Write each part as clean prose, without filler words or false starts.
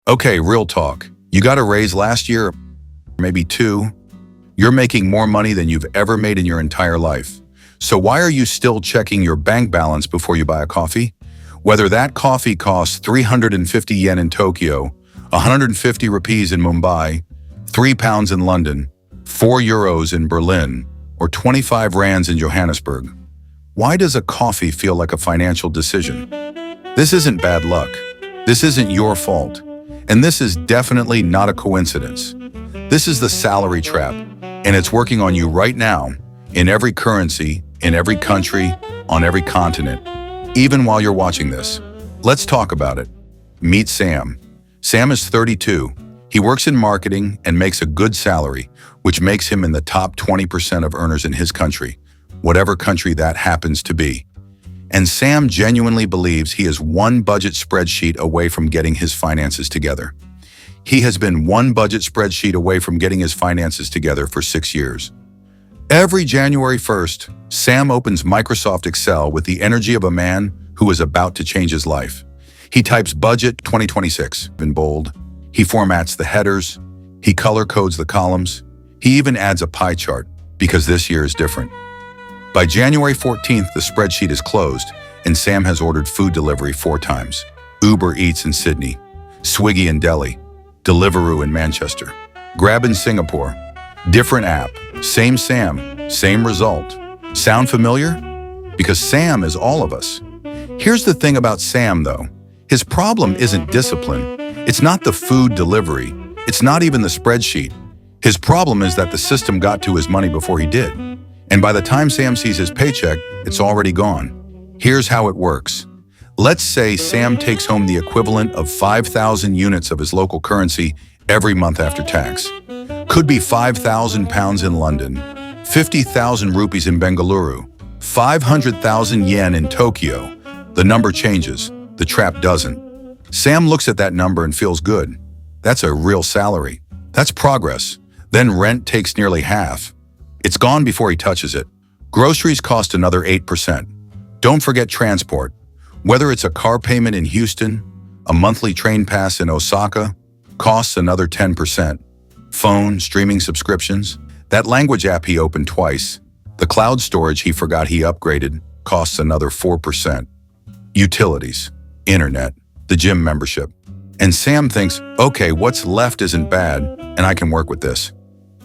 Okay, real talk. You got a raise last year, maybe two. You're making more money than you've ever made in your entire life. So why are you still checking your bank balance before you buy a coffee? Whether that coffee costs 350 yen in Tokyo, 150 rupees in Mumbai, 3 pounds in London, 4 euros in Berlin, or 25 rands in Johannesburg. Why does a coffee feel like a financial decision? This isn't bad luck. This isn't your fault. And this is definitely not a coincidence. This is the salary trap, and it's working on you right now, in every currency, in every country, on every continent, even while you're watching this. Let's talk about it. Meet Sam. Sam is 32. He works in marketing and makes a good salary, which makes him in the top 20% of earners in his country, whatever country that happens to be. And Sam genuinely believes he is one budget spreadsheet away from getting his finances together. He has been one budget spreadsheet away from getting his finances together for 6 years. Every January 1st, Sam opens Microsoft Excel with the energy of a man who is about to change his life. He types budget 2026 in bold. He formats the headers. He color codes the columns. He even adds a pie chart because this year is different. By January 14th, the spreadsheet is closed and Sam has ordered food delivery 4 times. Uber Eats in Sydney, Swiggy in Delhi, Deliveroo in Manchester, Grab in Singapore. Different app, same Sam, same result. Sound familiar? Because Sam is all of us. Here's the thing about Sam though. His problem isn't discipline. It's not the food delivery. It's not even the spreadsheet. His problem is that the system got to his money before he did. And by the time Sam sees his paycheck, it's already gone. Here's how it works. Let's say Sam takes home the equivalent of 5,000 units of his local currency every month after tax. Could be 5,000 pounds in London, 50,000 rupees in Bengaluru, 500,000 yen in Tokyo. The number changes, the trap doesn't. Sam looks at that number and feels good. That's a real salary. That's progress. Then rent takes nearly half. It's gone before he touches it. Groceries cost another 8%. Don't forget transport. Whether it's a car payment in Houston, a monthly train pass in Osaka, costs another 10%. Phone, streaming subscriptions, that language app he opened twice, the cloud storage he forgot he upgraded, costs another 4%. Utilities, internet, the gym membership. And Sam thinks, okay, what's left isn't bad, and I can work with this.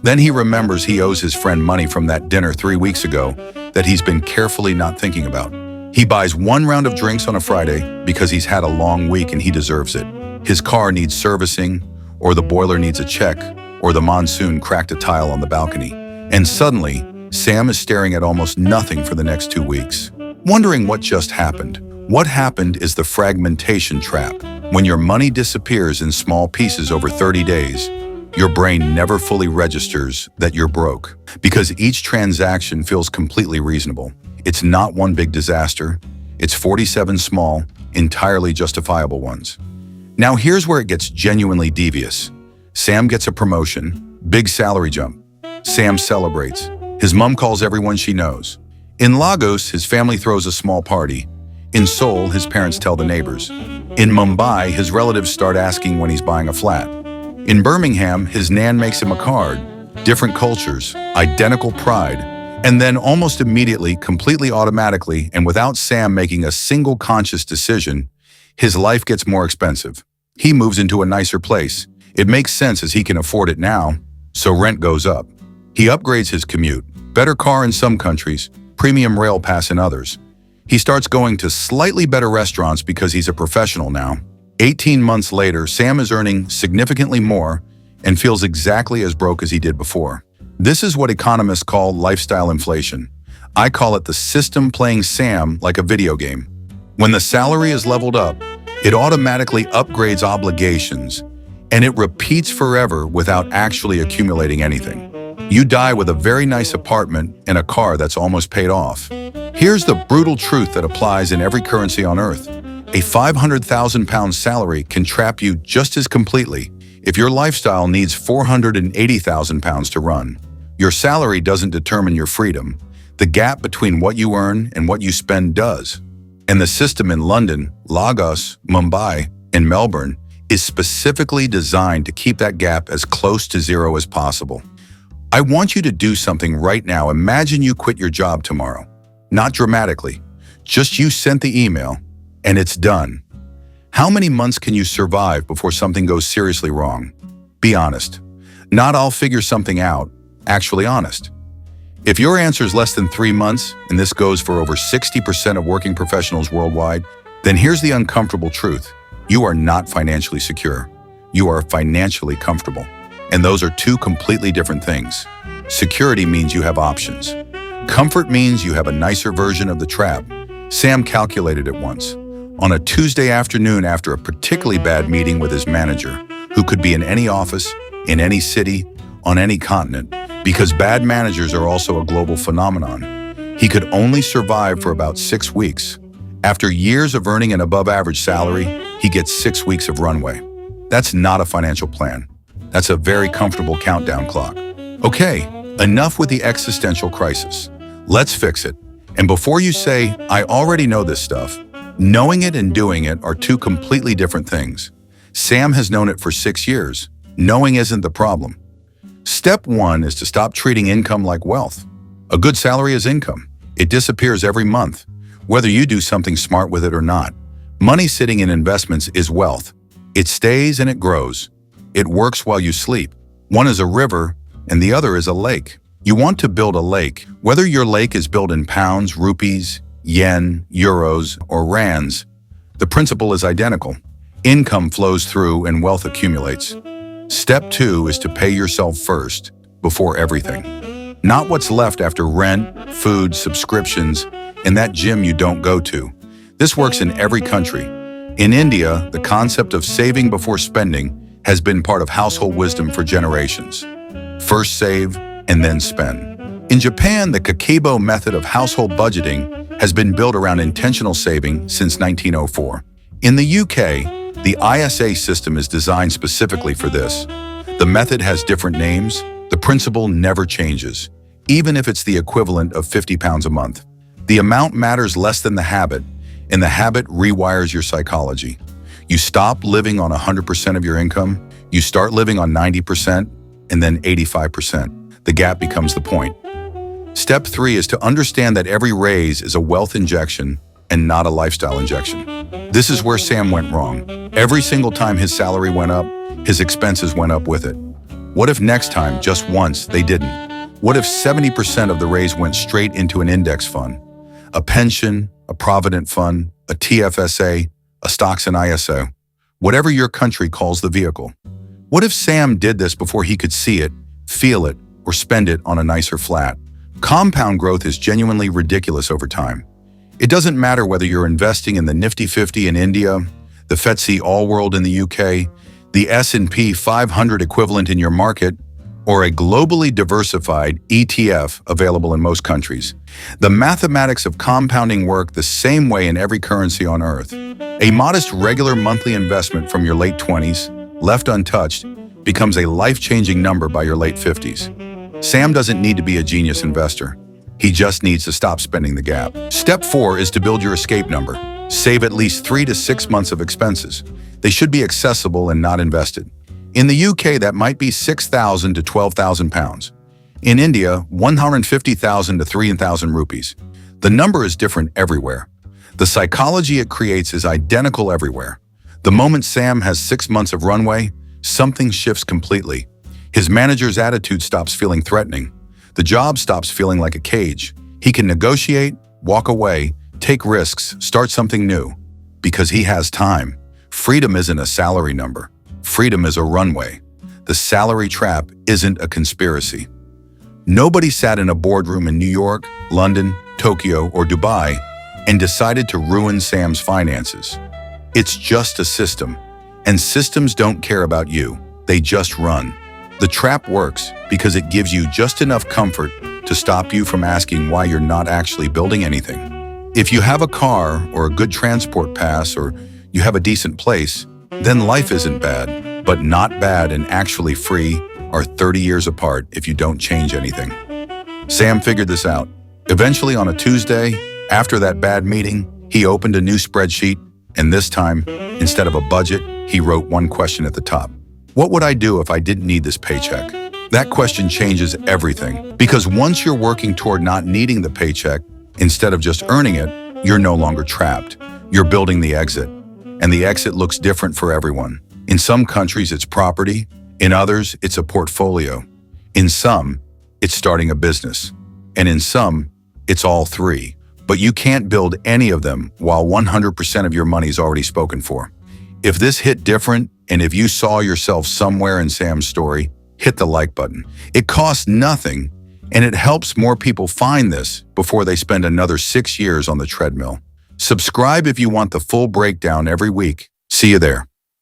Then he remembers he owes his friend money from that dinner 3 weeks ago that he's been carefully not thinking about. He buys 1 round of drinks on a Friday because he's had a long week and he deserves it. His car needs servicing, or the boiler needs a check, or the monsoon cracked a tile on the balcony. And suddenly, Sam is staring at almost nothing for the next 2 weeks, wondering what just happened. What happened is the fragmentation trap. When your money disappears in small pieces over 30 days, your brain never fully registers that you're broke because each transaction feels completely reasonable. It's not one big disaster. It's 47 small, entirely justifiable ones. Now here's where it gets genuinely devious. Sam gets a promotion, big salary jump. Sam celebrates. His mom calls everyone she knows. In Lagos, his family throws a small party. In Seoul, his parents tell the neighbors. In Mumbai, his relatives start asking when he's buying a flat. In Birmingham, his nan makes him a card. Different cultures, identical pride. And then almost immediately, completely automatically, and without Sam making a single conscious decision, his life gets more expensive. He moves into a nicer place. It makes sense as he can afford it now, so rent goes up. He upgrades his commute. Better car in some countries, premium rail pass in others. He starts going to slightly better restaurants because he's a professional now. 18 months later, Sam is earning significantly more and feels exactly as broke as he did before. This is what economists call lifestyle inflation. I call it the system playing Sam like a video game. When the salary is leveled up, it automatically upgrades obligations, and it repeats forever without actually accumulating anything. You die with a very nice apartment and a car that's almost paid off. Here's the brutal truth that applies in every currency on earth. A 500,000 pound salary can trap you just as completely if your lifestyle needs 480,000 pounds to run. Your salary doesn't determine your freedom. The gap between what you earn and what you spend does. And the system in London, Lagos, Mumbai, and Melbourne is specifically designed to keep that gap as close to zero as possible. I want you to do something right now. Imagine you quit your job tomorrow. Not dramatically, just you sent the email and it's done. How many months can you survive before something goes seriously wrong? Be honest. Not I'll figure something out, actually honest. If your answer is less than 3 months, and this goes for over 60% of working professionals worldwide, then here's the uncomfortable truth. You are not financially secure. You are financially comfortable. And those are two completely different things. Security means you have options. Comfort means you have a nicer version of the trap. Sam calculated it once. On a Tuesday afternoon after a particularly bad meeting with his manager, who could be in any office, in any city, on any continent, because bad managers are also a global phenomenon. He could only survive for about 6 weeks. After years of earning an above-average salary, he gets 6 weeks of runway. That's not a financial plan. That's a very comfortable countdown clock. Okay, enough with the existential crisis. Let's fix it. And before you say, I already know this stuff, knowing it and doing it are two completely different things. Sam has known it for 6 years. Knowing isn't the problem. Step 1 is to stop treating income like wealth. A good salary is income. It disappears every month, whether you do something smart with it or not. Money sitting in investments is wealth. It stays and it grows. It works while you sleep. One is a river and the other is a lake. You want to build a lake, whether your lake is built in pounds, rupees, yen, euros, or rands. The principle is identical. Income flows through and wealth accumulates. Step 2 is to pay yourself first, before everything. Not what's left after rent, food, subscriptions, and that gym you don't go to. This works in every country. In India, the concept of saving before spending has been part of household wisdom for generations. First save, and then spend. In Japan, the Kakebo method of household budgeting has been built around intentional saving since 1904. In the UK, the ISA system is designed specifically for this. The method has different names. The principle never changes, even if it's the equivalent of 50 pounds a month. The amount matters less than the habit, and the habit rewires your psychology. You stop living on 100% of your income, you start living on 90%, and then 85%. The gap becomes the point. Step 3 is to understand that every raise is a wealth injection and not a lifestyle injection. This is where Sam went wrong. Every single time his salary went up, his expenses went up with it. What if next time, just once, they didn't? What if 70% of the raise went straight into an index fund? A pension, a provident fund, a TFSA, a stocks and ISO, whatever your country calls the vehicle. What if Sam did this before he could see it, feel it, or spend it on a nicer flat? Compound growth is genuinely ridiculous over time. It doesn't matter whether you're investing in the Nifty 50 in India, the FTSE All-World in the UK, the S&P 500 equivalent in your market, or a globally diversified ETF available in most countries. The mathematics of compounding work the same way in every currency on Earth. A modest regular monthly investment from your late 20s, left untouched, becomes a life-changing number by your late 50s. Sam doesn't need to be a genius investor. He just needs to stop spending the gap. Step 4 is to build your escape number. Save at least 3 to 6 months of expenses. They should be accessible and not invested. In the UK, that might be 6,000 to 12,000 pounds. In India, 150,000 to 3,000 rupees. The number is different everywhere. The psychology it creates is identical everywhere. The moment Sam has 6 months of runway, something shifts completely. His manager's attitude stops feeling threatening. The job stops feeling like a cage. He can negotiate, walk away, take risks, start something new. Because he has time. Freedom isn't a salary number. Freedom is a runway. The salary trap isn't a conspiracy. Nobody sat in a boardroom in New York, London, Tokyo, or Dubai and decided to ruin Sam's finances. It's just a system. And systems don't care about you. They just run. The trap works because it gives you just enough comfort to stop you from asking why you're not actually building anything. If you have a car or a good transport pass or you have a decent place, then life isn't bad. But not bad and actually free are 30 years apart if you don't change anything. Sam figured this out. Eventually on a Tuesday, after that bad meeting, he opened a new spreadsheet, and this time, instead of a budget, he wrote one question at the top. What would I do if I didn't need this paycheck? That question changes everything, because once you're working toward not needing the paycheck, instead of just earning it, you're no longer trapped. You're building the exit, and the exit looks different for everyone. In some countries, it's property. In others, it's a portfolio. In some, it's starting a business. And in some, it's all three. But you can't build any of them while 100% of your money is already spoken for. If this hit different, and if you saw yourself somewhere in Sam's story, hit the like button. It costs nothing, and it helps more people find this before they spend another 6 years on the treadmill. Subscribe if you want the full breakdown every week. See you there.